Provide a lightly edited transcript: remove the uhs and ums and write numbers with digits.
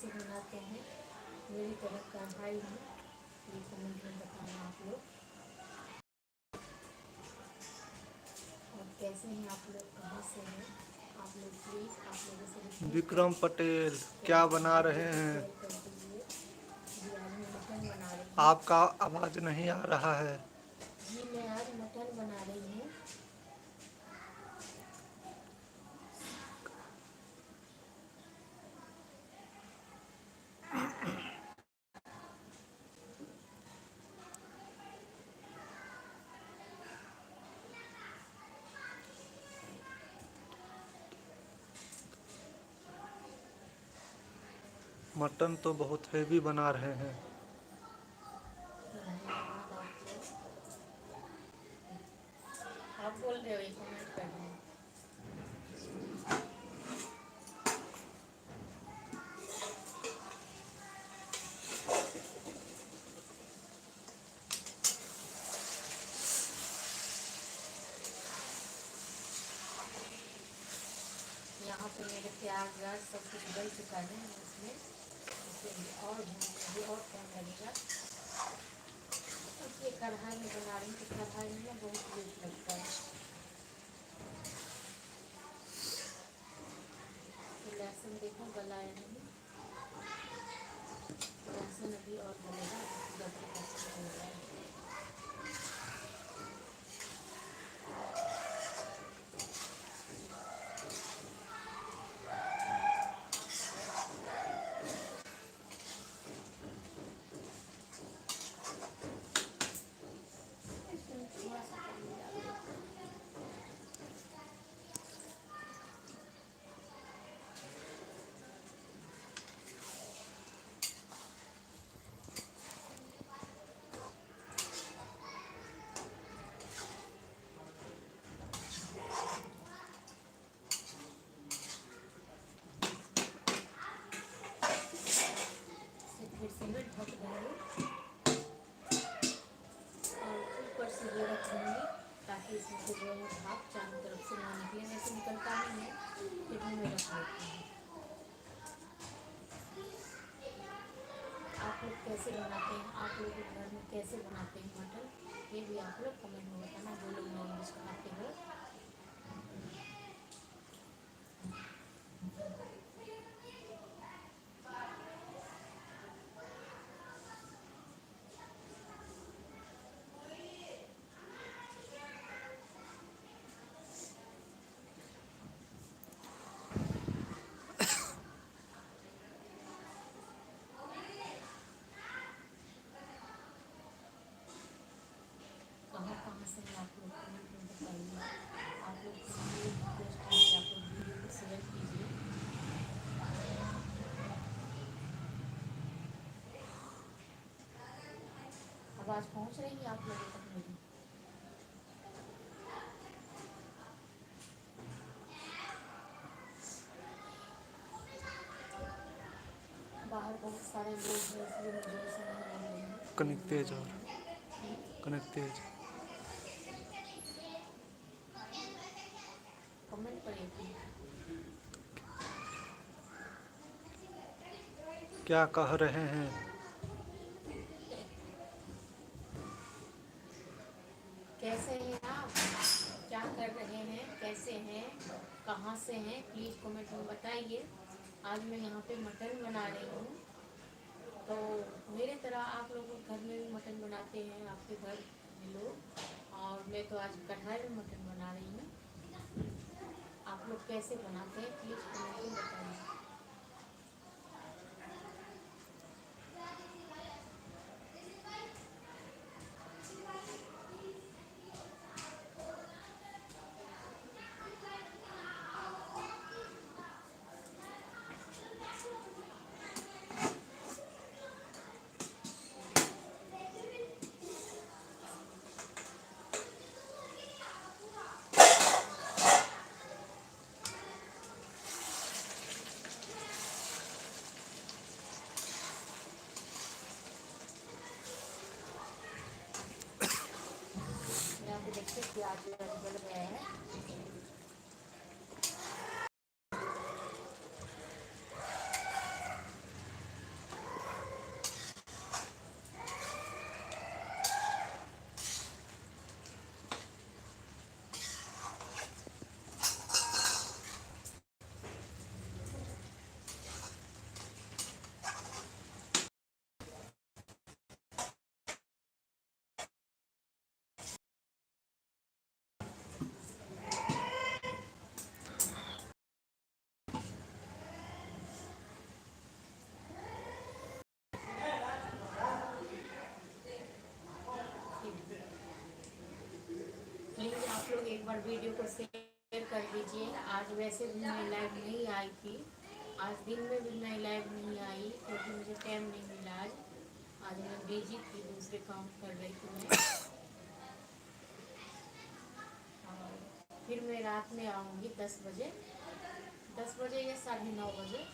कैसे बनाते हैं मेरी तरह कढ़ाई में, ये कमेंट में बताना आप लोग। और कैसे हैं आप लोग, कहाँ से हैं आप लोग, प्लीज़ आप लोगों से रिक्वेस्ट है विक्रम पटेल क्या बना रहे वीडियो को हैं? शेयर कर दीजिए। जी आज मैं मटन बना रही हूँ। आपका आवाज नहीं आ रहा है। जी मैं आज मटन बना रही हूँ। मटन तो बहुत हेवी बना रहे हैं। धन्यवाद आप बोल रहे हो, ये कमेंट कर रहे हैं। यहाँ पे मेरे प्याज व्याज सब कुछ गल चुका है इसमें, इसे और भूनने और टाइम लगेगा। ये कढ़ाई में बना रही हूँ तो कढ़ाई में ना बहुत लेट लगता है। तो लहसुन देखो गलाया नहीं, लहसुन अभी और गलेगा, गलती लहसुन हो रहा है। इसमें थोड़ा सा पानी डाल देते हैं। इसे फिर से मैं ढक दूँगी और ऊपर से ये रखूँगी ताकि इसमें से जो है भाप चारों तरफ से ना निकले, वैसे निकलता नहीं है, फिर भी मैं रख लेती हूँ। आप लोग कैसे बनाते हैं, आप लोग के घर में कैसे बनाते हैं मटन, ये भी आप लोग कमेंट में बताना। जो लोग नॉनवेज खाते हो कहाँ कहाँ से हैं आप लोग, कमेंट में बताइए। आप लोग से मेरी रिक्वेस्ट है कि आप लोग वीडियो को शेयर कीजिए। आवाज़ पहुँच रही है आप लोगों तक मेरी? बाहर बहुत सारे लोग हैं इसलिए मैं जोर से नहीं बोल रही हूँ, तेज कनेक्ट बोल तेज रही और हूँ। कनेक्ट तेज। कमेंट करिए। क्या कह रहे हैं? कैसे हैं आप, क्या कर रहे हैं, कैसे हैं, कहाँ से हैं, प्लीज़ कमेंट में बताइए। आज मैं यहाँ पे मटन बना रही हूँ, तो मेरे तरह आप लोग घर में भी मटन बनाते हैं आपके घर में लोग, और मैं तो आज कढ़ाई में मटन बना रही हूँ। आप लोग कैसे बनाते हैं प्लीज़ कमेंट में बताइए। यहाँ पे देखते प्याज गल गया है। और वीडियो को शेयर कर दीजिए। आज वैसे भी मैं लाइव नहीं आई थी, आज दिन में भी मैं लाइव नहीं आई क्योंकि मुझे टाइम नहीं मिला। आज मैं बिजी थी, दूसरे काम कर रही थी मैं। और फिर मैं रात में आऊँगी 10 बजे, 10 बजे या 9:30 बजे।